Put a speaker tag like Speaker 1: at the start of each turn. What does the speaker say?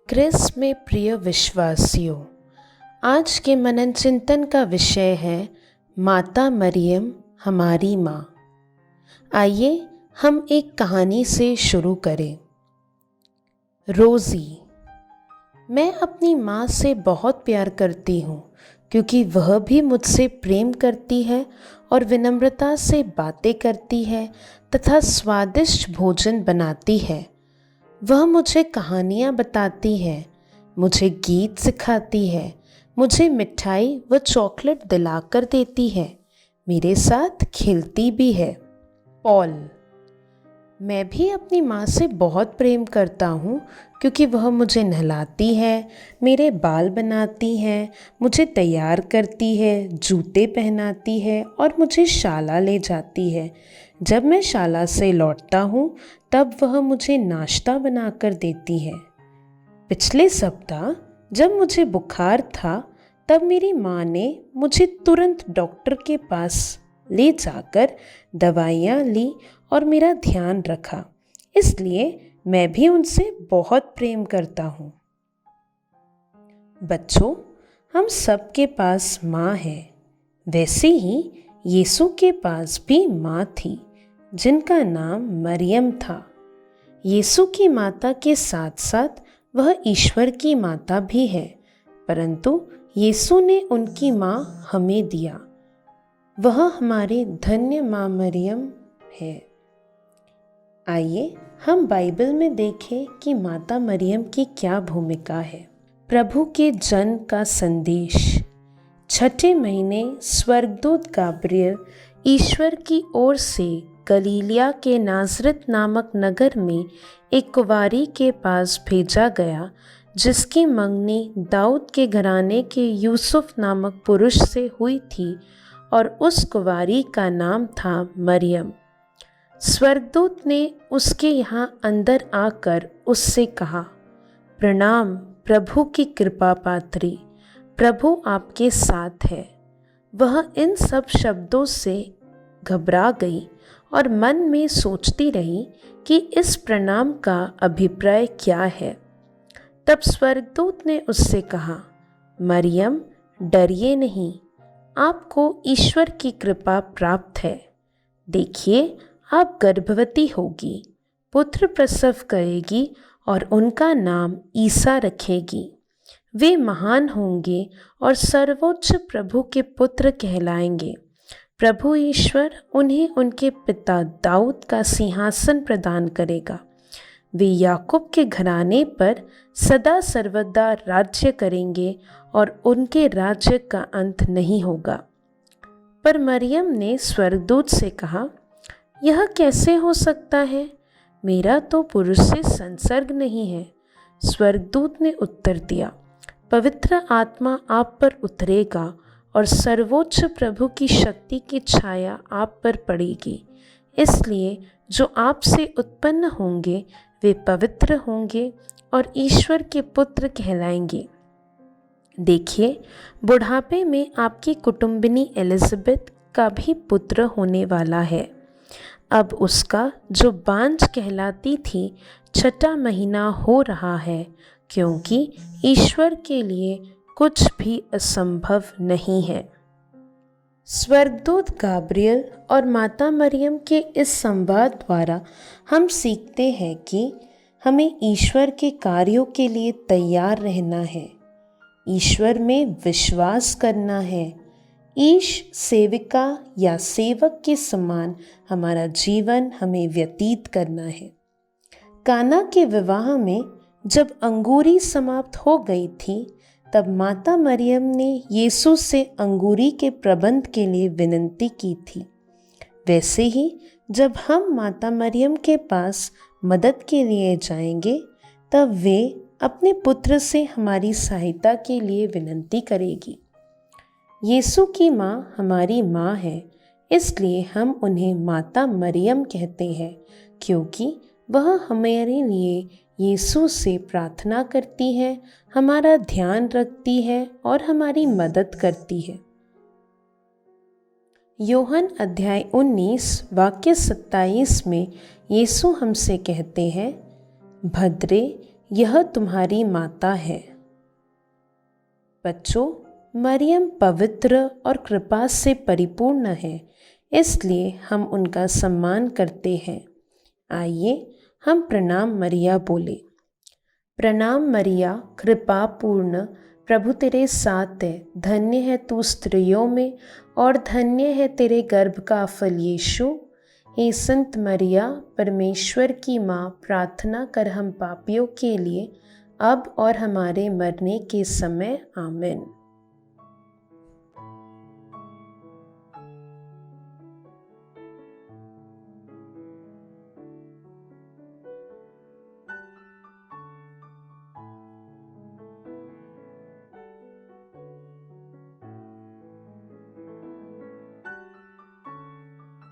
Speaker 1: क्रिस्त में प्रिय विश्वासियों, आज के मनन चिंतन का विषय है माता मरियम हमारी माँ। आइए हम एक कहानी से शुरू करें। रोज़ी। मैं अपनी माँ से बहुत प्यार करती हूँ क्योंकि वह भी मुझसे प्रेम करती है और विनम्रता से बातें करती है तथा स्वादिष्ट भोजन बनाती है। वह मुझे कहानियाँ बताती है, मुझे गीत सिखाती है, मुझे मिठाई व चॉकलेट दिलाकर देती है, मेरे साथ खेलती भी है। पॉल। मैं भी अपनी माँ से बहुत प्रेम करता हूँ क्योंकि वह मुझे नहलाती है, मेरे बाल बनाती है, मुझे तैयार करती है, जूते पहनाती है और मुझे शाला ले जाती है। जब मैं शाला से लौटता हूँ तब वह मुझे नाश्ता बनाकर देती है। पिछले सप्ताह जब मुझे बुखार था तब मेरी माँ ने मुझे तुरंत डॉक्टर के पास ले जाकर दवाइयाँ ली और मेरा ध्यान रखा, इसलिए मैं भी उनसे बहुत प्रेम करता हूँ। बच्चों, हम सबके पास माँ है। वैसे ही यीशु के पास भी माँ थी जिनका नाम मरियम था। यीशु की माता के साथ साथ वह ईश्वर की माता भी है, परंतु यीशु ने उनकी माँ हमें दिया। वह हमारी धन्य माँ मरियम है। आइए हम बाइबल में देखें कि माता मरियम की क्या भूमिका है। प्रभु के जन्म का संदेश। छठे महीने स्वर्गदूत गाब्रियल ईश्वर की ओर से गलीलिया के नाज़रेत नामक नगर में एक कुंवारी के पास भेजा गया जिसकी मंगनी दाऊद के घराने के यूसुफ नामक पुरुष से हुई थी और उस कुंवारी का नाम था मरियम। स्वर्गदूत ने उसके यहाँ अंदर आकर उससे कहा, प्रणाम प्रभु की कृपा पात्री, प्रभु आपके साथ है। वह इन सब शब्दों से घबरा गई और मन में सोचती रही कि इस प्रणाम का अभिप्राय क्या है। तब स्वर्गदूत ने उससे कहा, मरियम डरिए नहीं, आपको ईश्वर की कृपा प्राप्त है। देखिए, आप गर्भवती होगी, पुत्र प्रसव करेगी और उनका नाम ईसा रखेगी। वे महान होंगे और सर्वोच्च प्रभु के पुत्र कहलाएंगे। प्रभु ईश्वर उन्हें उनके पिता दाऊद का सिंहासन प्रदान करेगा। वे याकूब के घराने पर सदा सर्वदा राज्य करेंगे और उनके राज्य का अंत नहीं होगा। पर मरियम ने स्वर्गदूत से कहा, यह कैसे हो सकता है? मेरा तो पुरुष से संसर्ग नहीं है। स्वर्गदूत ने उत्तर दिया, पवित्र आत्मा आप पर उतरेगा और सर्वोच्च प्रभु की शक्ति की छाया आप पर पड़ेगी। इसलिए जो आपसे उत्पन्न होंगे वे पवित्र होंगे और ईश्वर के पुत्र कहलाएंगे। देखिए, बुढ़ापे में आपकी कुटुंबिनी एलिज़ाबेथ का भी पुत्र होने वाला है। अब उसका जो बांझ कहलाती थी, छठा महीना हो रहा है, क्योंकि ईश्वर के लिए कुछ भी असंभव नहीं है। स्वर्गदूत गाब्रियल और माता मरियम के इस संवाद द्वारा हम सीखते हैं कि हमें ईश्वर के कार्यों के लिए तैयार रहना है, ईश्वर में विश्वास करना है। ईश सेविका या सेवक के समान हमारा जीवन हमें व्यतीत करना है। काना के विवाह में जब अंगूरी समाप्त हो गई थी तब माता मरियम ने यीशु से अंगूरी के प्रबंध के लिए विनती की थी। वैसे ही जब हम माता मरियम के पास मदद के लिए जाएंगे तब वे अपने पुत्र से हमारी सहायता के लिए विनती करेगी। यीशु की माँ हमारी माँ है, इसलिए हम उन्हें माता मरियम कहते हैं क्योंकि वह हमारे लिए यीशु से प्रार्थना करती है, हमारा ध्यान रखती है और हमारी मदद करती है। यूहन्ना अध्याय 19 वाक्य 27 में यीशु हमसे कहते हैं, भद्रे यह तुम्हारी माता है। बच्चों, मरियम पवित्र और कृपा से परिपूर्ण है, इसलिए हम उनका सम्मान करते हैं। आइए हम प्रणाम मरिया बोले। प्रणाम मरिया, कृपा पूर्ण, प्रभु तेरे साथ है। धन्य है तू स्त्रियों में और धन्य है तेरे गर्भ का फल यीशु। हे संत मरिया, परमेश्वर की माँ, प्रार्थना कर हम पापियों के लिए, अब और हमारे मरने के समय। आमीन।